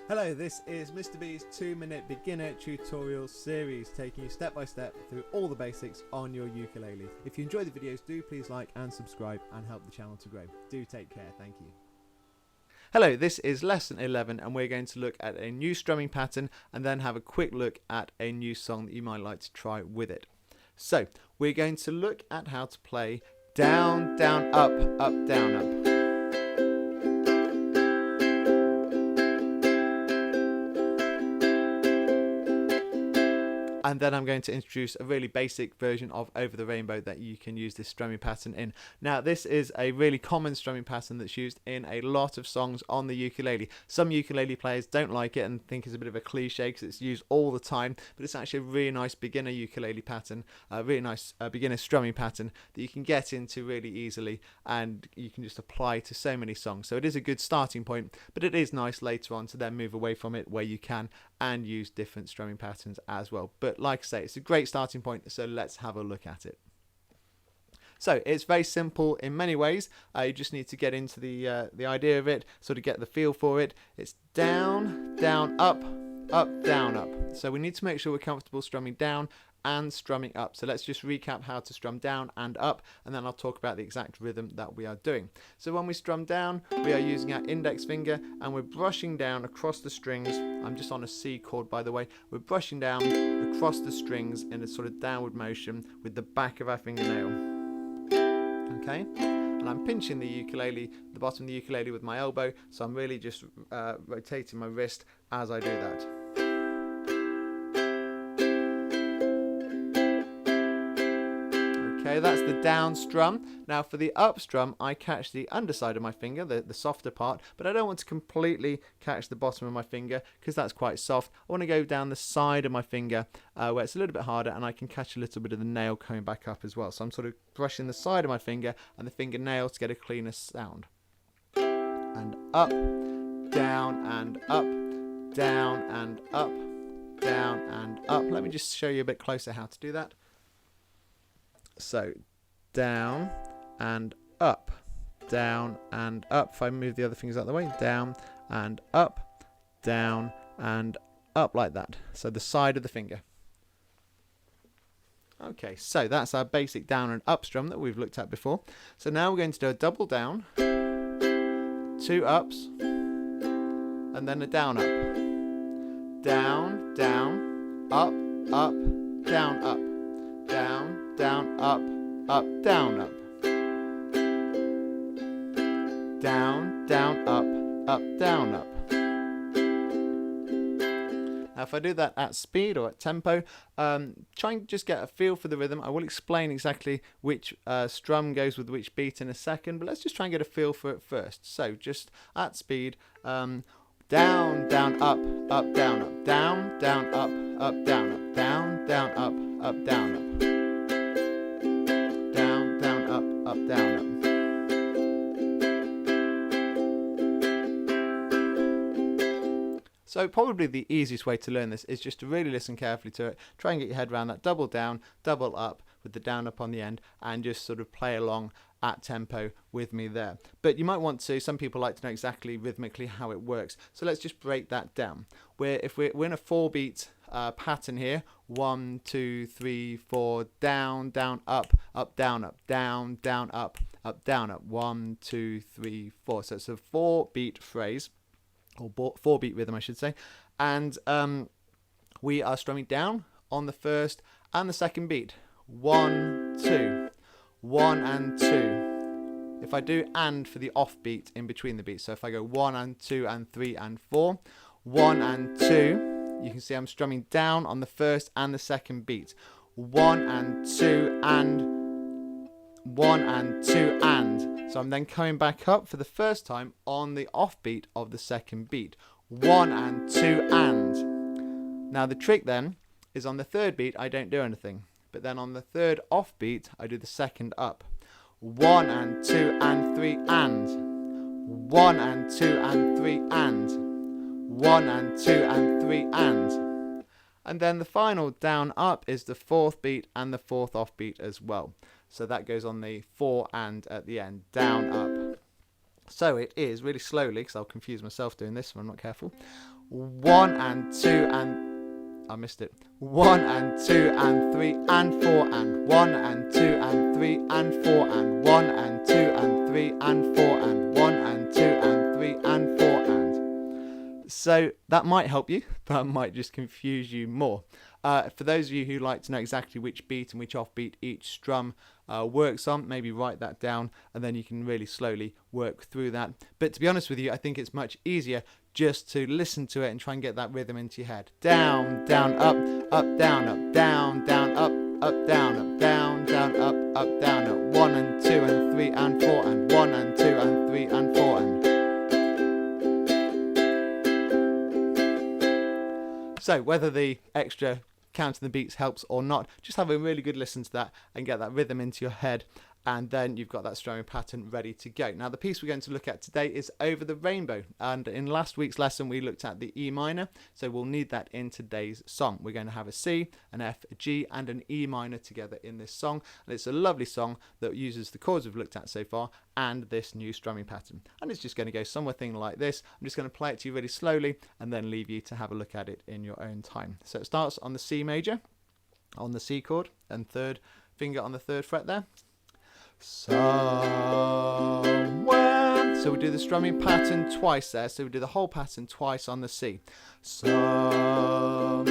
Hello, this is Mr. B's 2-minute beginner tutorial series, taking you step by step through all the basics on your ukulele. If you enjoy the videos, do please like and subscribe and help the channel to grow. Do take care, thank you. Hello, this is lesson 11 and we're going to look at a new strumming pattern and then have a quick look at a new song that you might like to try with it. So, we're going to look at how to play down, down, up, up, down, up. And then I'm going to introduce a really basic version of Over the Rainbow that you can use this strumming pattern in. Now, this is a really common strumming pattern that's used in a lot of songs on the ukulele. Some ukulele players don't like it and think it's a bit of a cliche because it's used all the time, but it's actually a really nice beginner ukulele pattern, a really nice beginner strumming pattern that you can get into really easily and you can just apply to so many songs. So it is a good starting point, but it is nice later on to then move away from it where you can and use different strumming patterns as well. But like I say, it's a great starting point, so let's have a look at it. So it's very simple in many ways. You just need to get into the idea of it, sort of get the feel for it. It's down, down, up, up, down, up. So we need to make sure we're comfortable strumming down and strumming up. So let's just recap how to strum down and up, and then I'll talk about the exact rhythm that we are doing. So when we strum down, we are using our index finger and we're brushing down across the strings. I'm just on a C chord, by the way. We're brushing down across the strings in a sort of downward motion with the back of our fingernail. Okay? And I'm pinching the ukulele, the bottom of the ukulele with my elbow, so I'm really just rotating my wrist as I do that. Okay, that's the down strum. Now for the up strum, I catch the underside of my finger, the softer part, but I don't want to completely catch the bottom of my finger because that's quite soft. I want to go down the side of my finger where it's a little bit harder and I can catch a little bit of the nail coming back up as well. So I'm sort of brushing the side of my finger and the fingernail to get a cleaner sound. And up, down and up, down and up, down and up. Let me just show you a bit closer how to do that. So down and up, down and up. If I move the other fingers out of the way, down and up, down and up like that. So the side of the finger. Okay, so that's our basic down and up strum that we've looked at before. So now we're going to do a double down, 2 ups, and then a down up. Down, down, up, up, down, up. Down, down, up, up, down, up. Down, down, up, down, up. Now if I do that at speed or at tempo, try and just get a feel for the rhythm. I will explain exactly which strum goes with which beat in a second, but let's just try and get a feel for it first. So just at speed, down, down, up, down, up. Down, down, up, down, up. Down, down, up, down, up. Down, down, up, down, up. So probably the easiest way to learn this is just to really listen carefully to it, try and get your head around that double down, double up with the down up on the end, and just sort of play along at tempo with me there. But you might want to, some people like to know exactly rhythmically how it works. So let's just break that down. We're in a 4-beat pattern here. 1, 2, 3, 4, down, down, up, down, up, down, down, up, down, up. 1, 2, 3, 4. So it's a 4-beat phrase, or 4-beat rhythm, I should say. And we are strumming down on the first and the second beat. 1, 2. 1 and 2. If I do and for the off beat in between the beats, so if I go 1 and 2 and 3 and 4, 1 and 2, you can see I'm strumming down on the first and the second beat. 1 and 2 and 1 and 2 and. So I'm then coming back up for the first time on the off beat of the second beat. 1 and 2 and. Now the trick then is on the third beat I don't do anything. But then on the third off beat, I do the second up. 1 and 2 and 3 and. 1 and 2 and 3 and. 1 and 2 and 3 and. And then the final down up is the fourth beat and the fourth off beat as well. So that goes on the 4 and at the end. Down up. So it is really slowly, because I'll confuse myself doing this if I'm not careful. 1 and 2 and I missed it. 1 and 2 and 3 and 4 and 1 and 2 and 3 and 4 and 1 and 2 and 3 and 4 and 1 and 2 and 3 and 4 and. So that might help you, but might just confuse you more. For those of you who like to know exactly which beat and which offbeat each strum works on, maybe write that down, and then you can really slowly work through that. But to be honest with you, I think it's much easier just to listen to it and try and get that rhythm into your head. Down, down, up, up, down, up, down, down, up, down, up, down, down, up, down, up. 1 and 2 and 3 and 4 and 1 and 2 and 3 and 4 and. So whether the extra counting the beats helps or not, just have a really good listen to that and get that rhythm into your head, and then you've got that strumming pattern ready to go. Now the piece we're going to look at today is Over the Rainbow, and in last week's lesson we looked at the E minor, so we'll need that in today's song. We're going to have a C, an F, a G and an E minor together in this song, and it's a lovely song that uses the chords we've looked at so far and this new strumming pattern, and it's just going to go something like this. I'm just going to play it to you really slowly and then leave you to have a look at it in your own time. So it starts on the C major, on the C chord, and third finger on the 3rd fret there. Somewhere. So we do the strumming pattern twice there. So we do the whole pattern twice on the C. Somewhere.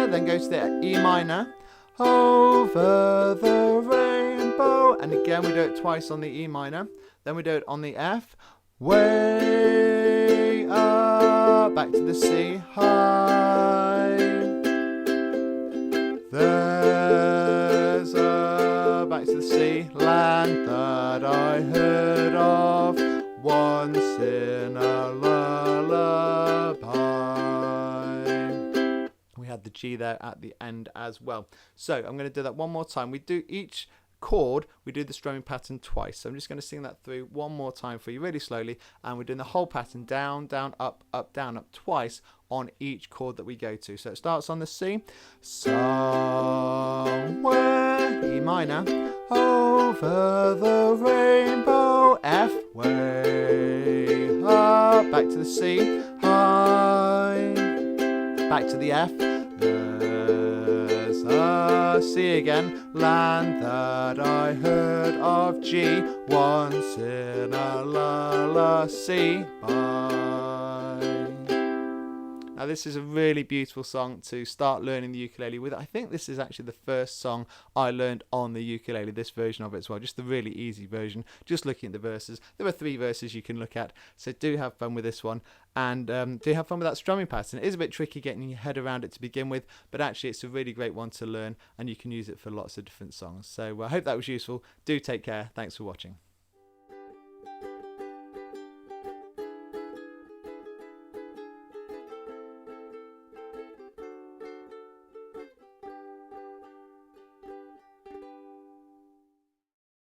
Then go to the E minor. Over the rainbow. And again we do it twice on the E minor. Then we do it on the F. Way up. Back to the C. High. There's a, back to the C, land that I heard of once in a lullaby. We had the G there at the end as well. So I'm going to do that one more time. We do each chord, we do the strumming pattern twice. So I'm just going to sing that through one more time for you really slowly, and we're doing the whole pattern down, down, up, down, up twice on each chord that we go to. So it starts on the C. Somewhere, E minor, over the rainbow, F, way up, back to the C, high, back to the F, there's a C again, land that I heard of, G, once in a lullaby. Now this is a really beautiful song to start learning the ukulele with. I think this is actually the first song I learned on the ukulele, this version of it as well, just the really easy version, just looking at the verses. There are 3 verses you can look at, so do have fun with this one, and do have fun with that strumming pattern. It is a bit tricky getting your head around it to begin with, but actually it's a really great one to learn, and you can use it for lots of different songs. So I hope that was useful. Do take care. Thanks for watching.